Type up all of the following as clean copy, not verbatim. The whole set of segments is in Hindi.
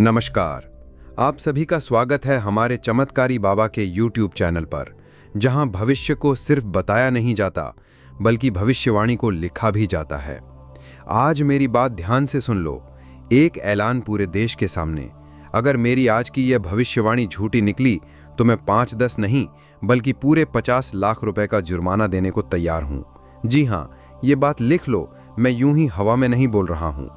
नमस्कार। आप सभी का स्वागत है हमारे चमत्कारी बाबा के YouTube चैनल पर, जहां भविष्य को सिर्फ बताया नहीं जाता बल्कि भविष्यवाणी को लिखा भी जाता है। आज मेरी बात ध्यान से सुन लो। एक ऐलान पूरे देश के सामने। अगर मेरी आज की यह भविष्यवाणी झूठी निकली तो मैं 5-10 नहीं बल्कि पूरे 50 लाख रुपए का जुर्माना देने को तैयार हूं। जी हां, ये बात लिख लो। मैं यूं ही हवा में नहीं बोल रहा हूं।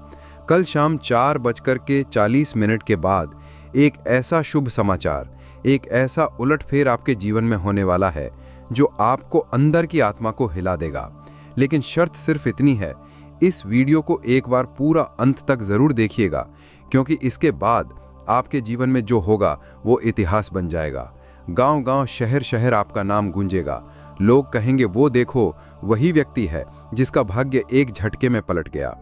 कल शाम 4:40 के बाद एक ऐसा शुभ समाचार, एक ऐसा उलटफेर आपके जीवन में होने वाला है जो आपको अंदर की आत्मा को हिला देगा। लेकिन शर्त सिर्फ इतनी है, इस वीडियो को एक बार पूरा अंत तक जरूर देखिएगा, क्योंकि इसके बाद आपके जीवन में जो होगा वो इतिहास बन जाएगा। गांव-गांव, शहर-शहर आपका नाम गूंजेगा। लोग कहेंगे, वो देखो, वही व्यक्ति है जिसका भाग्य एक झटके में पलट गया।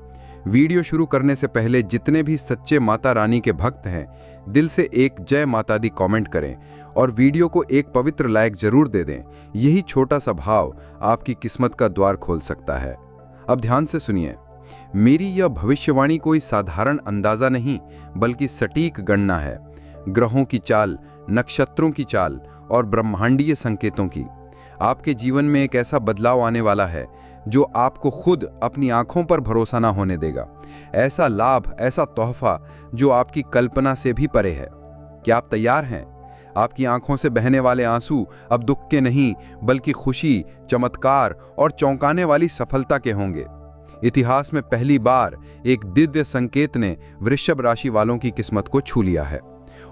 वीडियो शुरू करने से पहले जितने भी सच्चे माता रानी के भक्त हैं, दिल से एक जय माता दी कमेंट करें और वीडियो को एक पवित्र लाइक जरूर दे दें। यही छोटा सा भाव आपकी किस्मत का द्वार खोल सकता है। अब ध्यान से सुनिए। मेरी यह भविष्यवाणी कोई साधारण अंदाजा नहीं बल्कि सटीक गणना है। ग्रहों की चाल, नक्षत्रों की चाल और ब्रह्मांडीय संकेतों की। आपके जीवन में एक ऐसा बदलाव आने वाला है जो आपको खुद अपनी आंखों पर भरोसा ना होने देगा। ऐसा लाभ, ऐसा तोहफा जो आपकी कल्पना से भी परे है। क्या आप तैयार हैं? आपकी आंखों से बहने वाले आंसू अब दुख के नहीं बल्कि खुशी, चमत्कार और चौंकाने वाली सफलता के होंगे। इतिहास में पहली बार एक दिव्य संकेत ने वृषभ राशि वालों की किस्मत को छू लिया है।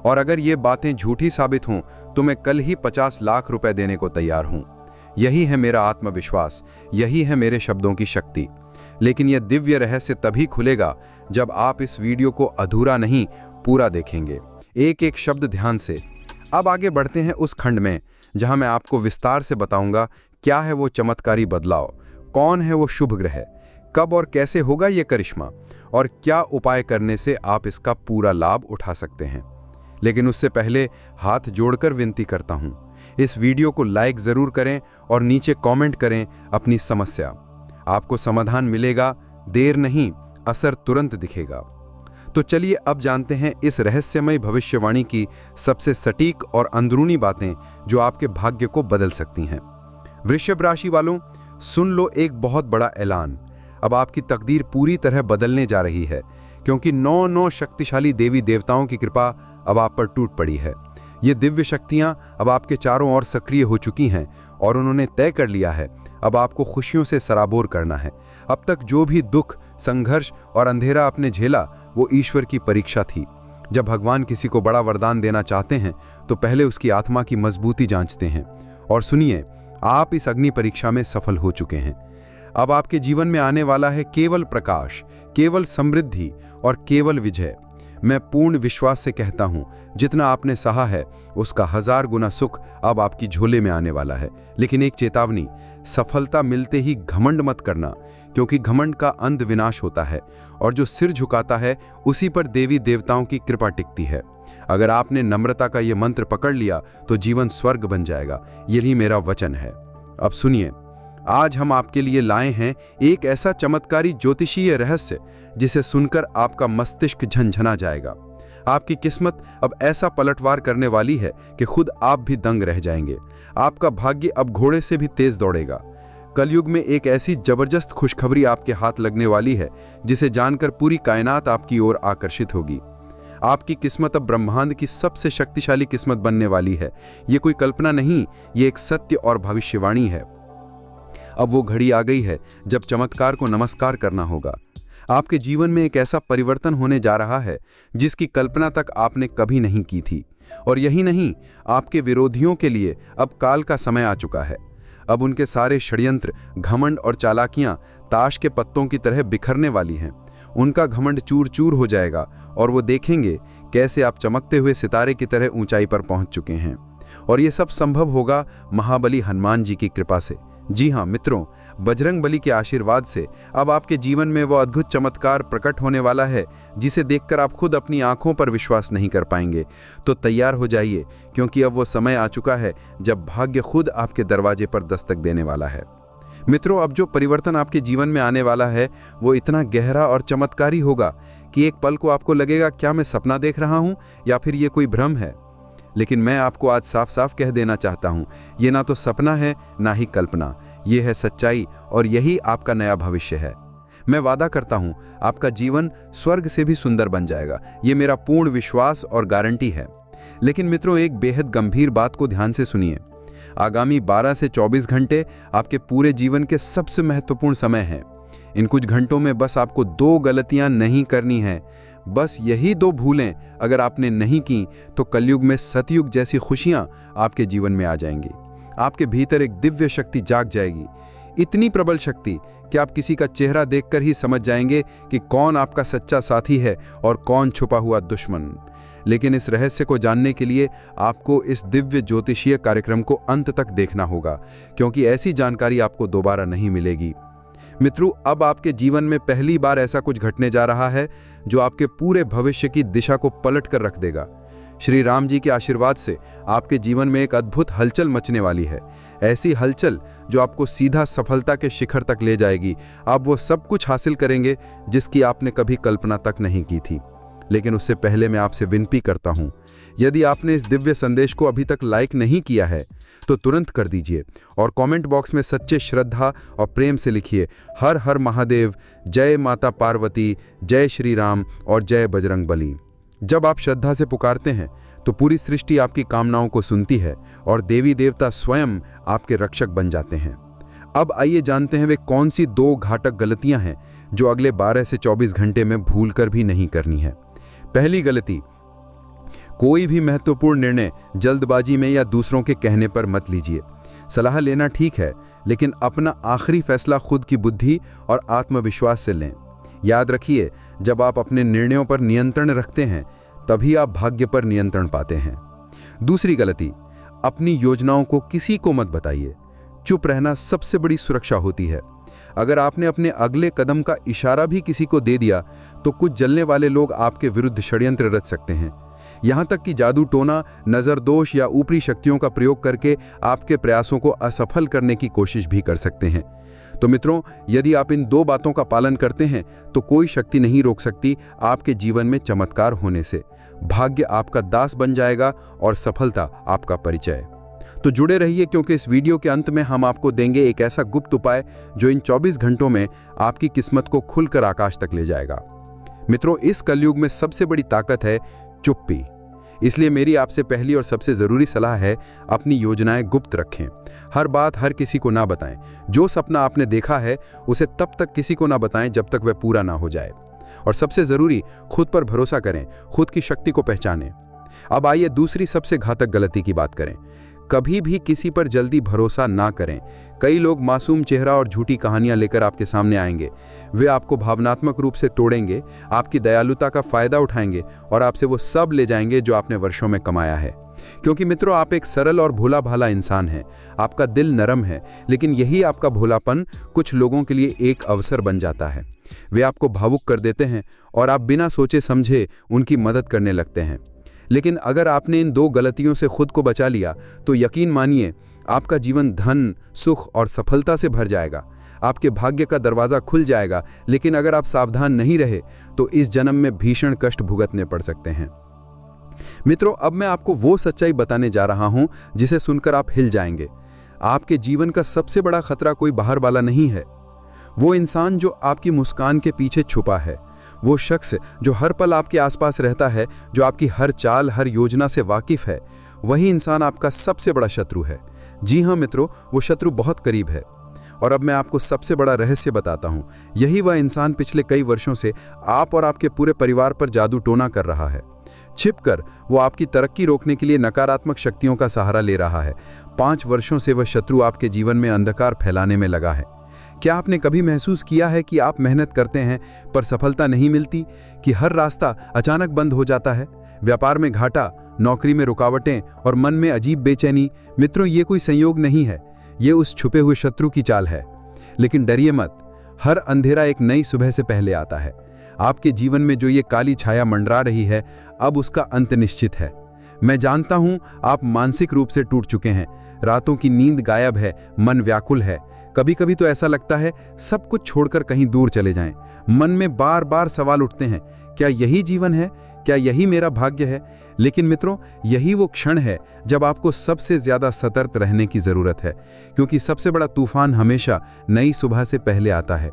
और अगर ये बातें झूठी साबित हों तो मैं कल ही 50 लाख रुपए देने को तैयार हूं। यही है मेरा आत्मविश्वास, यही है मेरे शब्दों की शक्ति। लेकिन यह दिव्य रहस्य तभी खुलेगा जब आप इस वीडियो को अधूरा नहीं, पूरा देखेंगे, एक एक शब्द ध्यान से। अब आगे बढ़ते हैं उस खंड में जहां मैं आपको विस्तार से बताऊंगा क्या है वो चमत्कारी बदलाव, कौन है वो शुभ ग्रह, कब और कैसे होगा ये करिश्मा, और क्या उपाय करने से आप इसका पूरा लाभ उठा सकते हैं। लेकिन उससे पहले हाथ जोड़कर विनती करता हूं, इस वीडियो को लाइक जरूर करें और नीचे कमेंट करें अपनी समस्या। आपको समाधान मिलेगा, देर नहीं, असर तुरंत दिखेगा। तो चलिए अब जानते हैं इस रहस्यमय भविष्यवाणी की सबसे सटीक और अंदरूनी बातें जो आपके भाग्य को बदल सकती हैं। वृषभ राशि वालों, सुन लो एक बहुत बड़ा ऐलान। अब आपकी तकदीर पूरी तरह बदलने जा रही है, क्योंकि 9 शक्तिशाली देवी देवताओं की कृपा अब आप पर टूट पड़ी है। ये दिव्य शक्तियां अब आपके चारों ओर सक्रिय हो चुकी हैं और उन्होंने तय कर लिया है अब आपको खुशियों से सराबोर करना है। अब तक जो भी दुख, संघर्ष और अंधेरा आपने झेला वो ईश्वर की परीक्षा थी। जब भगवान किसी को बड़ा वरदान देना चाहते हैं तो पहले उसकी आत्मा की मजबूती जांचते हैं। और सुनिए, आप इस अग्नि परीक्षा में सफल हो चुके हैं। अब आपके जीवन में आने वाला है केवल प्रकाश, केवल समृद्धि और केवल विजय। मैं पूर्ण विश्वास से कहता हूं, जितना आपने सहा है उसका 1000 गुना सुख अब आपकी झोले में आने वाला है। लेकिन एक चेतावनी, सफलता मिलते ही घमंड मत करना, क्योंकि घमंड का अंत विनाश होता है और जो सिर झुकाता है उसी पर देवी देवताओं की कृपा टिकती है। अगर आपने नम्रता का यह मंत्र पकड़ लिया तो जीवन स्वर्ग बन जाएगा। यही मेरा वचन है। अब सुनिए, आज हम आपके लिए लाए हैं एक ऐसा चमत्कारी ज्योतिषीय रहस्य जिसे सुनकर आपका मस्तिष्क झंझना जाएगा। आपकी किस्मत अब ऐसा पलटवार करने वाली है कि खुद आप भी दंग रह जाएंगे। आपका भाग्य अब घोड़े से भी तेज दौड़ेगा। कलयुग में एक ऐसी जबरदस्त खुशखबरी आपके हाथ लगने वाली है जिसे जानकर पूरी कायनात आपकी ओर आकर्षित होगी। आपकी किस्मत अब ब्रह्मांड की सबसे शक्तिशाली किस्मत बनने वाली है। ये कोई कल्पना नहीं, ये एक सत्य और भविष्यवाणी है। अब वो घड़ी आ गई है जब चमत्कार को नमस्कार करना होगा। आपके जीवन में एक ऐसा परिवर्तन होने जा रहा है जिसकी कल्पना तक आपने कभी नहीं की थी। और यही नहीं, आपके विरोधियों के लिए अब काल का समय आ चुका है। अब उनके सारे षड्यंत्र, घमंड और चालाकियां ताश के पत्तों की तरह बिखरने वाली हैं। उनका घमंड चूर चूर हो जाएगा और वो देखेंगे कैसे आप चमकते हुए सितारे की तरह ऊंचाई पर पहुंच चुके हैं। और ये सब संभव होगा महाबली हनुमान जी की कृपा से। जी हाँ मित्रों, बजरंग बली के आशीर्वाद से अब आपके जीवन में वो अद्भुत चमत्कार प्रकट होने वाला है जिसे देखकर आप खुद अपनी आंखों पर विश्वास नहीं कर पाएंगे। तो तैयार हो जाइए, क्योंकि अब वो समय आ चुका है जब भाग्य खुद आपके दरवाजे पर दस्तक देने वाला है। मित्रों, अब जो परिवर्तन आपके जीवन में आने वाला है वो इतना गहरा और चमत्कारी होगा कि एक पल को आपको लगेगा क्या मैं सपना देख रहा हूं या फिर ये कोई भ्रम है। लेकिन मैं आपको आज साफ साफ कह देना चाहता हूं, ये ना तो सपना है ना ही कल्पना, ये है सच्चाई और यही आपका नया भविष्य है। मैं वादा करता हूं आपका जीवन स्वर्ग से भी सुंदर बन जाएगा, ये मेरा पूर्ण विश्वास और गारंटी है। लेकिन मित्रों, एक बेहद गंभीर बात को ध्यान से सुनिए। आगामी 12 से 24 घंटे आपके पूरे जीवन के सबसे महत्वपूर्ण समय हैं। इन कुछ घंटों में बस आपको 2 गलतियां नहीं करनी हैं। बस यही 2 भूलें अगर आपने नहीं की तो कलयुग में सतयुग जैसी खुशियां आपके जीवन में आ जाएंगी। आपके भीतर एक दिव्य शक्ति जाग जाएगी, इतनी प्रबल शक्ति कि आप किसी का चेहरा देखकर ही समझ जाएंगे कि कौन आपका सच्चा साथी है और कौन छुपा हुआ दुश्मन। लेकिन इस रहस्य को जानने के लिए आपको इस दिव्य ज्योतिषीय कार्यक्रम को अंत तक देखना होगा, क्योंकि ऐसी जानकारी आपको दोबारा नहीं मिलेगी। मित्रों, अब आपके जीवन में पहली बार ऐसा कुछ घटने जा रहा है जो आपके पूरे भविष्य की दिशा को पलट कर रख देगा। श्री राम जी के आशीर्वाद से आपके जीवन में एक अद्भुत हलचल मचने वाली है, ऐसी हलचल जो आपको सीधा सफलता के शिखर तक ले जाएगी। आप वो सब कुछ हासिल करेंगे जिसकी आपने कभी कल्पना तक नहीं की थी। लेकिन उससे पहले मैं आपसे विनती करता हूं, यदि आपने इस दिव्य संदेश को अभी तक लाइक नहीं किया है तो तुरंत कर दीजिए और कमेंट बॉक्स में सच्चे श्रद्धा और प्रेम से लिखिए, हर हर महादेव, जय माता पार्वती, जय श्री राम और जय बजरंग बली। जब आप श्रद्धा से पुकारते हैं तो पूरी सृष्टि आपकी कामनाओं को सुनती है और देवी देवता स्वयं आपके रक्षक बन जाते हैं। अब आइए जानते हैं वे कौन सी 2 घातक गलतियां हैं जो अगले 12 से 24 घंटे में भूलकर भी नहीं करनी है। पहली गलती, कोई भी महत्वपूर्ण निर्णय जल्दबाजी में या दूसरों के कहने पर मत लीजिए। सलाह लेना ठीक है, लेकिन अपना आखिरी फैसला खुद की बुद्धि और आत्मविश्वास से लें। याद रखिए, जब आप अपने निर्णयों पर नियंत्रण रखते हैं तभी आप भाग्य पर नियंत्रण पाते हैं। दूसरी गलती, अपनी योजनाओं को किसी को मत बताइए। चुप रहना सबसे बड़ी सुरक्षा होती है। अगर आपने अपने अगले कदम का इशारा भी किसी को दे दिया तो कुछ जलने वाले लोग आपके विरुद्ध षड्यंत्र रच सकते हैं। यहां तक कि जादू टोना, नजरदोष या ऊपरी शक्तियों का प्रयोग करके आपके प्रयासों को असफल करने की कोशिश भी कर सकते हैं। तो मित्रों, यदि आप इन 2 बातों का पालन करते हैं तो कोई शक्ति नहीं रोक सकती आपके जीवन में चमत्कार होने से। भाग्य आपका दास बन जाएगा और सफलता आपका परिचय। तो जुड़े रहिए, क्योंकि इस वीडियो के अंत में हम आपको देंगे एक ऐसा गुप्त उपाय जो इन 24 घंटों में आपकी किस्मत को खुलकर आकाश तक ले जाएगा। मित्रों, इस कलयुग में सबसे बड़ी ताकत है चुप्पी। इसलिए मेरी आपसे पहली और सबसे जरूरी सलाह है, अपनी योजनाएं गुप्त रखें। हर बात हर किसी को ना बताएं। जो सपना आपने देखा है उसे तब तक किसी को ना बताएं जब तक वह पूरा ना हो जाए। और सबसे जरूरी, खुद पर भरोसा करें, खुद की शक्ति को पहचानें। अब आइए दूसरी सबसे घातक गलती की बात करें। कभी भी किसी पर जल्दी भरोसा ना करें। कई लोग मासूम चेहरा और झूठी कहानियां लेकर आपके सामने आएंगे। वे आपको भावनात्मक रूप से तोड़ेंगे, आपकी दयालुता का फायदा उठाएंगे और आपसे वो सब ले जाएंगे जो आपने वर्षों में कमाया है। क्योंकि मित्रों, आप एक सरल और भोला भाला इंसान हैं। आपका दिल नरम है, लेकिन यही आपका भोलापन कुछ लोगों के लिए एक अवसर बन जाता है। वे आपको भावुक कर देते हैं और आप बिना सोचे समझे उनकी मदद करने लगते हैं। लेकिन अगर आपने इन 2 गलतियों से खुद को बचा लिया तो यकीन मानिए, आपका जीवन धन, सुख और सफलता से भर जाएगा। आपके भाग्य का दरवाजा खुल जाएगा। लेकिन अगर आप सावधान नहीं रहे तो इस जन्म में भीषण कष्ट भुगतने पड़ सकते हैं। मित्रों, अब मैं आपको वो सच्चाई बताने जा रहा हूं जिसे सुनकर आप हिल जाएंगे। आपके जीवन का सबसे बड़ा खतरा कोई बाहर वाला नहीं है। वो इंसान जो आपकी मुस्कान के पीछे छुपा है, वो शख्स जो हर पल आपके आसपास रहता है, जो आपकी हर चाल, हर योजना से वाकिफ है, वही इंसान आपका सबसे बड़ा शत्रु है। जी हाँ मित्रों, वो शत्रु बहुत करीब है। और अब मैं आपको सबसे बड़ा रहस्य बताता हूँ। यही वह इंसान पिछले कई वर्षों से आप और आपके पूरे परिवार पर जादू टोना कर रहा है। छिपकर वो आपकी तरक्की रोकने के लिए नकारात्मक शक्तियों का सहारा ले रहा है। 5 वर्षों से वह शत्रु आपके जीवन में अंधकार फैलाने में लगा है। क्या आपने कभी महसूस किया है कि आप मेहनत करते हैं पर सफलता नहीं मिलती, कि हर रास्ता अचानक बंद हो जाता है? व्यापार में घाटा, नौकरी में रुकावटें और मन में अजीब बेचैनी। मित्रों, ये कोई संयोग नहीं है, ये उस छुपे हुए शत्रु की चाल है। लेकिन डरिए मत, हर अंधेरा एक नई सुबह से पहले आता है। आपके जीवन में जो ये काली छाया मंडरा रही है, अब उसका अंत निश्चित है। मैं जानता हूं आप मानसिक रूप से टूट चुके हैं। रातों की नींद गायब है, मन व्याकुल है। कभी कभी तो ऐसा लगता है सब कुछ छोड़कर कहीं दूर चले जाएं। मन में बार बार सवाल उठते हैं, क्या यही जीवन है? क्या यही मेरा भाग्य है? लेकिन मित्रों, यही वो क्षण है जब आपको सबसे ज्यादा सतर्क रहने की जरूरत है, क्योंकि सबसे बड़ा तूफान हमेशा नई सुबह से पहले आता है।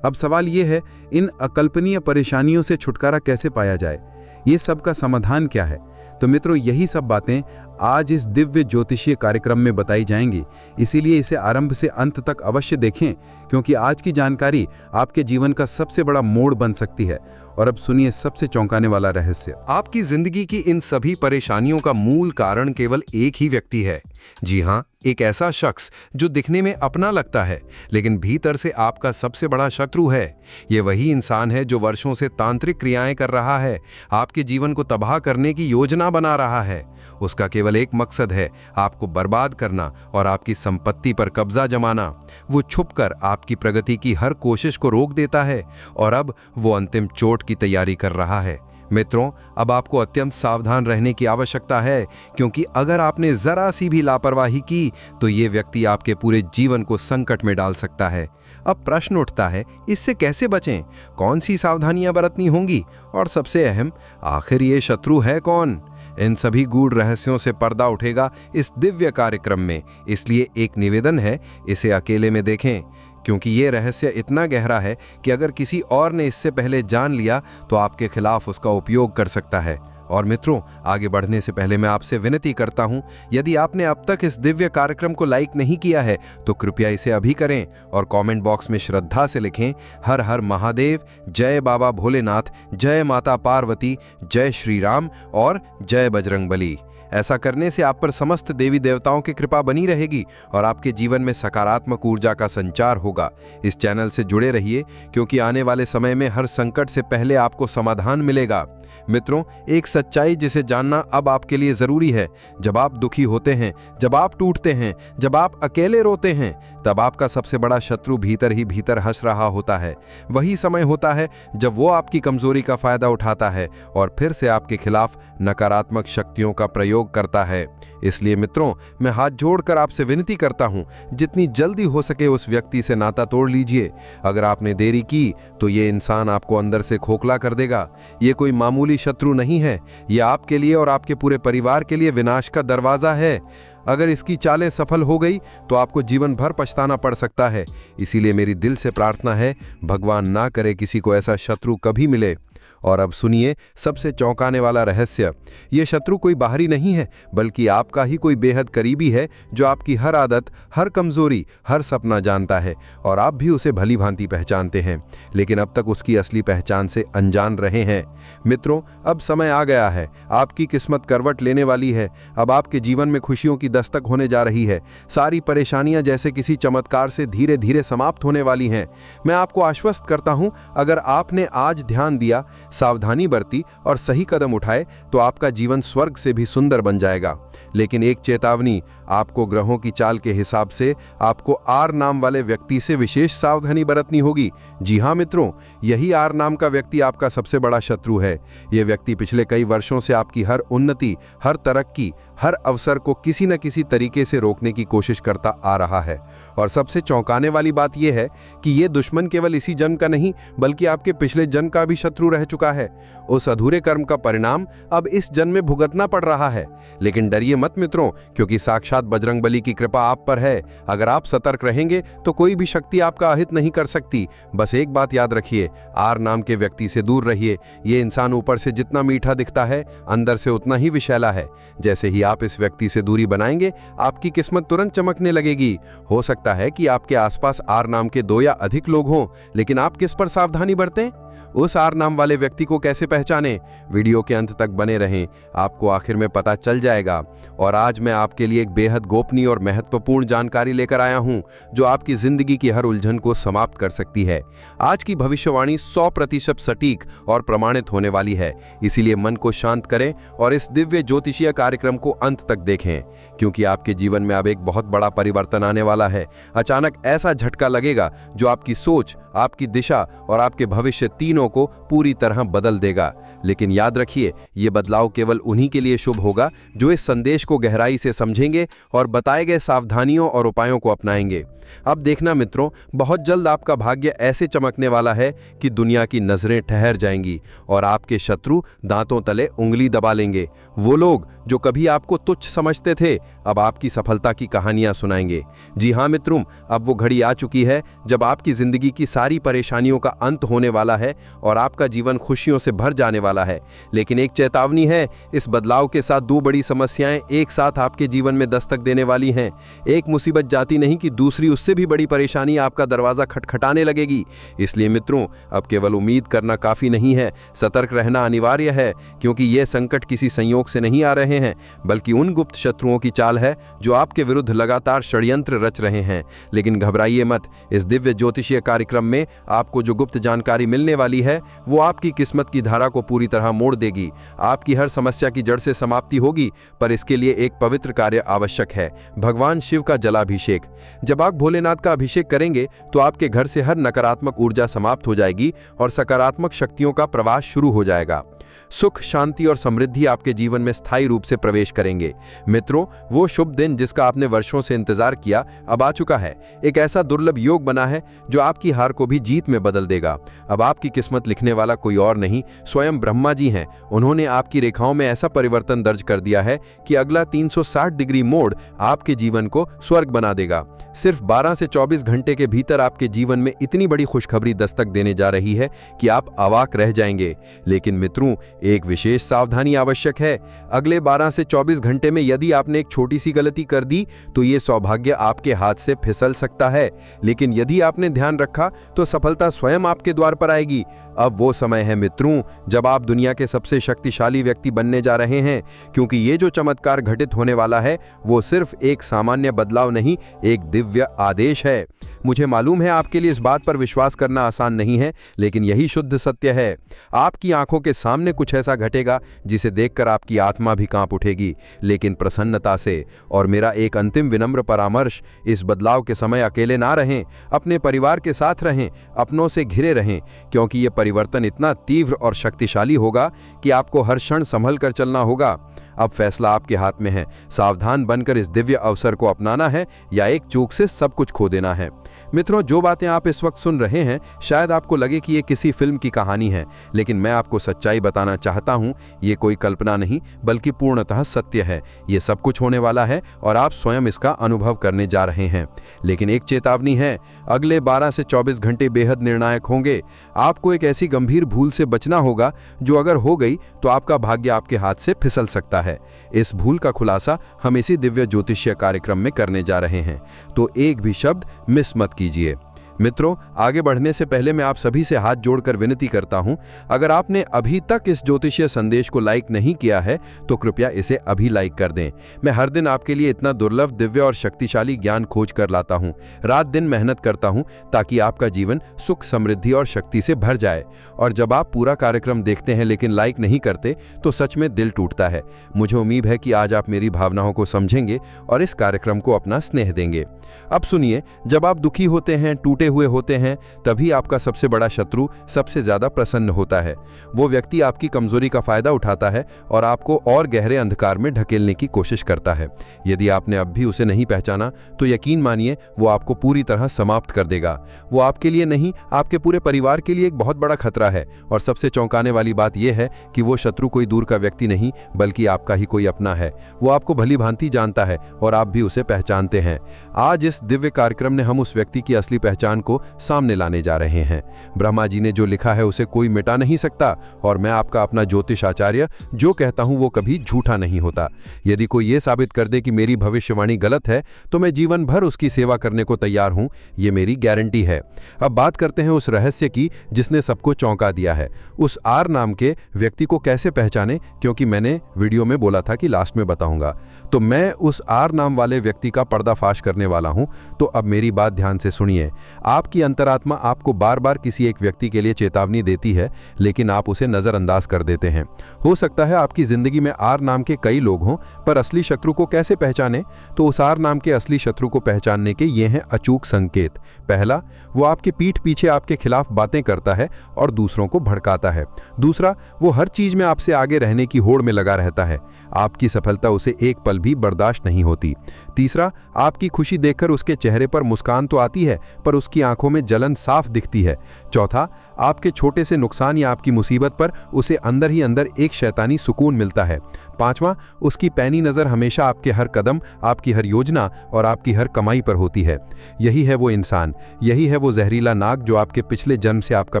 अब सवाल ये है, इन अकल्पनीय परेशानियों से छुटकारा कैसे पाया जाए? ये सब का समाधान क्या है? तो मित्रों, यही सब बातें आज इस दिव्य ज्योतिषीय कार्यक्रम में बताई जाएंगी। इसीलिए इसे आरंभ से अंत तक अवश्य देखें, क्योंकि आज की जानकारी आपके जीवन का सबसे बड़ा मोड़ बन सकती है। और अब सुनिए सबसे चौंकाने वाला रहस्य। आपकी जिंदगी की इन सभी परेशानियों का मूल कारण केवल एक ही व्यक्ति है। जी हाँ, एक ऐसा शख्स जो दिखने में अपना लगता है, लेकिन भीतर से आपका सबसे बड़ा शत्रु है। ये वही इंसान है जो वर्षों से तांत्रिक क्रियाएं कर रहा है, आपके जीवन को तबाह करने की योजना बना रहा है। उसका केवल एक मकसद है, आपको बर्बाद करना और आपकी संपत्ति पर कब्जा जमाना। वो छुपकर आपकी प्रगति की हर कोशिश को रोक देता है और अब वो अंतिम चोट की तैयारी कर रहा है। मित्रों, अब आपको अत्यंत सावधान रहने की आवश्यकता है, क्योंकि अगर आपने जरा सी भी लापरवाही की तो ये व्यक्ति आपके पूरे जीवन को संकट में डाल सकता है। अब प्रश्न उठता है, इससे कैसे बचें? कौन सी सावधानियां बरतनी होंगी? और सबसे अहम, आखिर ये शत्रु है कौन? इन सभी गूढ़ रहस्यों से पर्दा उठेगा इस दिव्य कार्यक्रम में। इसलिए एक निवेदन है, इसे अकेले में देखें, क्योंकि ये रहस्य इतना गहरा है कि अगर किसी और ने इससे पहले जान लिया तो आपके खिलाफ उसका उपयोग कर सकता है। और मित्रों, आगे बढ़ने से पहले मैं आपसे विनती करता हूं, यदि आपने अब तक इस दिव्य कार्यक्रम को लाइक नहीं किया है तो कृपया इसे अभी करें और कमेंट बॉक्स में श्रद्धा से लिखें, हर हर महादेव, जय बाबा भोलेनाथ, जय माता पार्वती, जय श्री राम और जय बजरंगबली। ऐसा करने से आप पर समस्त देवी देवताओं की कृपा बनी रहेगी और आपके जीवन में सकारात्मक ऊर्जा का संचार होगा। इस चैनल से जुड़े रहिए, क्योंकि आने वाले समय में हर संकट से पहले आपको समाधान मिलेगा। मित्रों, एक सच्चाई जिसे जानना अब आपके लिए जरूरी है, जब आप दुखी होते हैं, जब आप टूटते हैं, जब आप अकेले रोते हैं, तब आपका सबसे बड़ा शत्रु भीतर ही भीतर हंस रहा होता है। वही समय होता है जब वो आपकी कमजोरी का फायदा उठाता है और फिर से आपके खिलाफ नकारात्मक शक्तियों का प्रयोग करता है। इसलिए मित्रों, मैं हाथ जोड़कर आपसे विनती करता हूं, जितनी जल्दी हो सके उस व्यक्ति से नाता तोड़ लीजिए। अगर आपने देरी की तो ये इंसान आपको अंदर से खोखला कर देगा। ये कोई मामूली शत्रु नहीं है, ये आपके लिए और आपके पूरे परिवार के लिए विनाश का दरवाजा है। अगर इसकी चालें सफल हो गई तो आपको जीवन भर पछताना पड़ सकता है। इसीलिए मेरी दिल से प्रार्थना है, भगवान ना करे किसी को ऐसा शत्रु कभी मिले। और अब सुनिए सबसे चौंकाने वाला रहस्य। ये शत्रु कोई बाहरी नहीं है, बल्कि आपका ही कोई बेहद करीबी है, जो आपकी हर आदत, हर कमजोरी, हर सपना जानता है और आप भी उसे भली भांति पहचानते हैं, लेकिन अब तक उसकी असली पहचान से अनजान रहे हैं। मित्रों, अब समय आ गया है, आपकी किस्मत करवट लेने वाली है। अब आपके जीवन में खुशियों की दस्तक होने जा रही है। सारी परेशानियां जैसे किसी चमत्कार से धीरे धीरे समाप्त होने वाली हैं। मैं आपको आश्वस्त करता हूं, अगर आपने आज ध्यान दिया, सावधानी बरती और सही कदम उठाए तो आपका जीवन स्वर्ग से भी सुंदर बन जाएगा। लेकिन एक चेतावनी, आपको ग्रहों की चाल के हिसाब से आपको आर नाम वाले व्यक्ति से विशेष सावधानी बरतनी होगी। जी हां मित्रों, यही आर नाम का व्यक्ति आपका सबसे बड़ा शत्रु है। यह व्यक्ति पिछले कई वर्षों से आपकी हर उन्नति, हर तरक्की, हर अवसर को किसी न किसी तरीके से रोकने की कोशिश करता आ रहा है। और सबसे चौंकाने वाली बात यह है कि यह दुश्मन केवल इसी जन्म का नहीं, बल्कि आपके पिछले जन्म का भी शत्रु रह चुका है। उस अधूरे कर्म का परिणाम अब इस जन्म में भुगतना पड़ रहा है। लेकिन डरिए मत मित्रों, क्योंकि साक्षात बजरंगबली की कृपा आप पर है। अगर आप सतर्क रहेंगे तो कोई भी शक्ति आपका अहित नहीं कर सकती। बस एक बात याद रखिए, आर नाम के व्यक्ति से दूर रहिए। ये इंसान ऊपर से जितना मीठा दिखता है, अंदर से उतना ही विषैला है। जैसे ही आप इस व्यक्ति से दूरी बनाएंगे, आपकी किस्मत तुरंत चमकने लगेगी। हो सकता है कि आपके आसपास आर नाम के 2 या अधिक लोग हों, लेकिन आप किस पर सावधानी बरतें? उस आर नाम वाले व्यक्ति को कैसे पहचानें? वीडियो के अंत तक बने रहें, आपको आखिर में पता चल जाएगा। और आज मैं आपके लिए एक बेहद गोपनीय और महत्वपूर्ण जानकारी लेकर आया हूं, जो आपकी जिंदगी की हर उलझन को समाप्त कर सकती है। आज की भविष्यवाणी 100% सटीक और प्रमाणित होने वाली है। इसीलिए मन को शांत करें और इस दिव्य ज्योतिषीय कार्यक्रम को अंत तक देखें, क्योंकि आपके जीवन में अब एक बहुत बड़ा परिवर्तन आने वाला है। अचानक ऐसा झटका लगेगा जो आपकी सोच, आपकी दिशा और आपके भविष्य तीनों परिस्थितियों को पूरी तरह बदल देगा। लेकिन याद रखिए, ये बदलाव केवल उन्हीं के लिए शुभ होगा जो इस संदेश को गहराई से समझेंगे और बताए गए सावधानियों और उपायों को अपनाएंगे। अब देखना मित्रों, बहुत जल्द आपका भाग्य ऐसे चमकने वाला है कि दुनिया की नजरें ठहर जाएंगी और आपके शत्रु दांतों तले उंगली दबा लेंगे। वो लोग जो कभी आपको तुच्छ समझते थे, अब आपकी सफलता की कहानियां सुनाएंगे। जी हां मित्रों, अब वो घड़ी आ चुकी है जब आपकी जिंदगी की सारी परेशानियों का अंत होने वाला है और आपका जीवन खुशियों से भर जाने वाला है। लेकिन एक चेतावनी है, इस बदलाव के साथ दो बड़ी समस्याएं एक साथ आपके जीवन में दस्तक देने वाली हैं। एक मुसीबत जाती नहीं कि दूसरी उससे भी बड़ी परेशानी आपका दरवाजा खटखटाने लगेगी। इसलिए मित्रों, अब केवल उम्मीद करना काफी नहीं है, सतर्क रहना अनिवार्य है, क्योंकि ये संकट किसी संयोग से नहीं आ रहे हैं, बल्कि उन गुप्त शत्रुओं की चाल है जो आपके विरुद्ध लगातार षड्यंत्र रच रहे हैं। लेकिन घबराइए मत, इस दिव्य ज्योतिषीय कार्यक्रम में आपको जो गुप्त जानकारी मिलने वाली है वो आपकी किस्मत की धारा को पूरी तरह मोड़ देगी। आपकी हर समस्या की जड़ से समाप्ति होगी, पर इसके लिए एक पवित्र कार्य आवश्यक है, भगवान शिव का जलाभिषेक। जब आप भोलेनाथ का अभिषेक करेंगे तो आपके घर से हर नकारात्मक ऊर्जा समाप्त हो जाएगी और सकारात्मक शक्तियों का प्रवाह शुरू हो जाएगा। सुख, शांति और समृद्धि आपके जीवन में स्थायी रूप से प्रवेश करेंगे। मित्रों, वो शुभ दिन जिसका आपने वर्षों से इंतजार किया अब आ चुका है। एक ऐसा दुर्लभ योग बना है जो आपकी हार को भी जीत में बदल देगा। अब आपकी किस्मत लिखने वाला कोई और नहीं, स्वयं ब्रह्मा जी हैं। उन्होंने आपकी रेखाओं में ऐसा परिवर्तन दर्ज कर दिया है कि अगला 360 डिग्री मोड़ आपके जीवन को स्वर्ग बना देगा। सिर्फ 12 से 24 घंटे के भीतर आपके जीवन में इतनी बड़ी खुशखबरी दस्तक देने जा रही है कि आप अवाक रह जाएंगे। लेकिन मित्रों, एक विशेष सावधानी आवश्यक है। अगले 12 से 24 घंटे में यदि आपने एक छोटी सी गलती कर दी तो ये सौभाग्य आपके हाथ से फिसल सकता है। लेकिन यदि आपने ध्यान रखा तो सफलता स्वयं आपके द्वार पर आएगी। अब वो समय है मित्रों जब आप दुनिया के सबसे शक्तिशाली व्यक्ति बनने जा रहे हैं, क्योंकि ये जो चमत्कार घटित होने वाला है वो सिर्फ एक सामान्य बदलाव नहीं, एक दिव्य आदेश है। मुझे मालूम है आपके लिए इस बात पर विश्वास करना आसान नहीं है, लेकिन यही शुद्ध सत्य है। आपकी आंखों के सामने कुछ ऐसा घटेगा जिसे देखकर आपकी आत्मा भी कांप उठेगी, लेकिन प्रसन्नता से। और मेरा एक अंतिम विनम्र परामर्श, इस बदलाव के समय अकेले ना रहें, अपने परिवार के साथ रहें, अपनों से घिरे रहें, क्योंकि ये परिवर्तन इतना तीव्र और शक्तिशाली होगा कि आपको हर क्षण संभल कर चलना होगा। अब फैसला आपके हाथ में है, सावधान बनकर इस दिव्य अवसर को अपनाना है या एक चूक से सब कुछ खो देना है। मित्रों, जो बातें आप इस वक्त सुन रहे हैं शायद आपको लगे कि ये किसी फिल्म की कहानी है, लेकिन मैं आपको सच्चाई बताना चाहता हूं, ये कोई कल्पना नहीं बल्कि पूर्णतः सत्य है। ये सब कुछ होने वाला है और आप स्वयं इसका अनुभव करने जा रहे हैं। लेकिन एक चेतावनी है, अगले 12 से 24 घंटे बेहद निर्णायक होंगे। आपको एक ऐसी गंभीर भूल से बचना होगा जो अगर हो गई तो आपका भाग्य आपके हाथ से फिसल सकता है। इस भूल का खुलासा हम इसी दिव्य ज्योतिषीय कार्यक्रम में करने जा रहे हैं, तो एक भी शब्द मिस मत कीजिए। मित्रों, आगे बढ़ने से पहले मैं आप सभी से हाथ जोड़कर विनती करता हूं, अगर आपने अभी तक इस ज्योतिषीय संदेश को लाइक नहीं किया है तो कृपया इसे अभी लाइक कर दें। मैं हर दिन आपके लिए इतना दुर्लभ, दिव्य और शक्तिशाली ज्ञान खोज कर लाता हूं, रात दिन मेहनत करता हूं ताकि आपका जीवन सुख, समृद्धि और शक्ति से भर जाए। और जब आप पूरा कार्यक्रम देखते हैं लेकिन लाइक नहीं करते तो सच में दिल टूटता है। मुझे उम्मीद है कि आज आप मेरी भावनाओं को समझेंगे और इस कार्यक्रम को अपना स्नेह देंगे। अब सुनिए, जब आप दुखी होते हैं, टूटे हुए होते हैं, तभी आपका सबसे बड़ा शत्रु सबसे ज्यादा प्रसन्न होता है। वो व्यक्ति आपकी कमजोरी का फायदा उठाता है और आपको और गहरे अंधकार में ढकेलने की कोशिश करता है। यदि आपने अब भी उसे नहीं पहचाना तो यकीन मानिए वो आपको पूरी तरह समाप्त कर देगा। वो आपके लिए नहीं, आपके पूरे परिवार के लिए एक बहुत बड़ा खतरा है। और सबसे चौंकाने वाली बात यह है कि वो शत्रु कोई दूर का व्यक्ति नहीं बल्कि आपका ही कोई अपना है। वो आपको भली भांति जानता है और आप भी उसे पहचानते हैं। आज इस दिव्य कार्यक्रम में हम उस व्यक्ति की असली पहचान को सामने लाने जा रहे हैं। ब्रह्मा जी ने जो लिखा है उसे कोई मिटा नहीं सकता और मैं आपका अपना ज्योतिष आचार्य जो कहता हूं वो कभी झूठा नहीं होता। यदि कोई ये साबित कर दे कि मेरी भविष्यवाणी गलत है तो मैं जीवन भर उसकी सेवा करने को तैयार हूं, ये मेरी गारंटी है। अब बात करते हैं उस रहस्य की जिसने सबको चौंका दिया है। उस आर नाम के व्यक्ति को कैसे पहचाने, क्योंकि मैंने वीडियो में बोला था कि लास्ट में बताऊंगा। तो मैं उस आर नाम वाले व्यक्ति का पर्दाफाश करने वाला हूं, तो अब मेरी बात ध्यान से सुनिए। आपकी अंतरात्मा आपको बार बार किसी एक व्यक्ति के लिए चेतावनी देती है, लेकिन आप उसे नज़रअंदाज कर देते हैं। हो सकता है आपकी ज़िंदगी में आर नाम के कई लोग हों, पर असली शत्रु को कैसे पहचानें? तो उस आर नाम के असली शत्रु को पहचानने के ये हैं अचूक संकेत। पहला, वो आपके पीठ पीछे आपके खिलाफ बातें करता है और दूसरों को भड़काता है। दूसरा, वो हर चीज़ में आपसे आगे रहने की होड़ में लगा रहता है। आपकी सफलता उसे एक पल भी बर्दाश्त नहीं होती। तीसरा, आपकी खुशी देखकर उसके चेहरे पर मुस्कान तो आती है, पर उसकी आंखों में जलन साफ दिखती है। चौथा, आपके छोटे से नुकसान या आपकी मुसीबत पर उसे अंदर ही अंदर एक शैतानी सुकून मिलता है। पांचवा, उसकी पैनी नज़र हमेशा आपके हर कदम, आपकी हर योजना और आपकी हर कमाई पर होती है। यही है वो इंसान, यही है वो जहरीला नाग जो आपके पिछले जन्म से आपका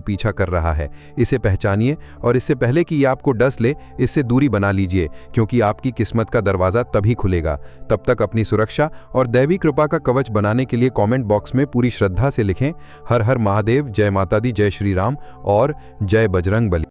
पीछा कर रहा है। इसे पहचानिए और इससे पहले कि ये आपको डस ले, इससे दूरी बना लीजिए, क्योंकि आपकी किस्मत का दरवाज़ा तभी खुलेगा। तब तक अपनी सुरक्षा और दैवी कृपा का कवच बनाने के लिए कमेंट बॉक्स में पूरी श्रद्धा से लिखें, हर हर महादेव, जय माता दी, जय श्री राम और जय बजरंग बली।